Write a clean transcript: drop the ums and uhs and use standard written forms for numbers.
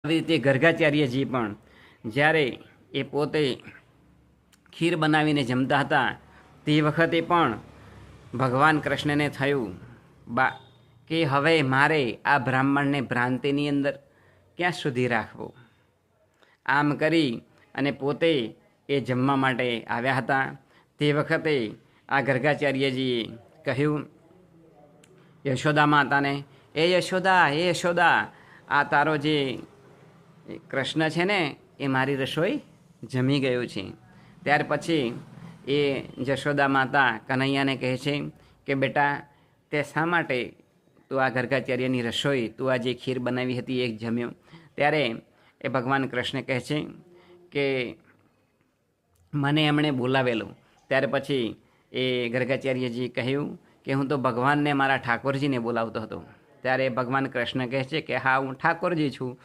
આવી રીતે ગર્ગાચાર્યજી પણ જ્યારે એ પોતે ખીર બનાવીને જમતા હતા તે વખતે પણ ભગવાન કૃષ્ણને થયું કે હવે મારે આ બ્રાહ્મણને ભ્રાંતિની અંદર ક્યાં સુધી રાખવો. આમ કરી અને પોતે એ જમવા માટે આવ્યા હતા. તે વખતે આ ગર્ગાચાર્યજીએ કહ્યું યશોદા માતાને, એ યશોદા, આ તારો જે કૃષ્ણ છે ને એ મારી રસોઈ જમી ગયું છે. ત્યાર પછી એ યશોદા માતા કનૈયાને કહે છે કે બેટા, તે શા માટે તું આ ગર્ગાચાર્યની રસોઈ, તું આ જે ખીર બનાવી હતી એ જમ્યો? ત્યારે એ ભગવાન કૃષ્ણ કહે છે કે મને એમણે બોલાવેલો. ત્યાર પછી એ ગર્ગાચાર્યજી કહ્યું કે હું તો ભગવાનને મારા ઠાકોરજીને બોલાવતો હતો. ત્યારે ભગવાન કૃષ્ણ કહે છે કે હા, હું ઠાકોરજી છું.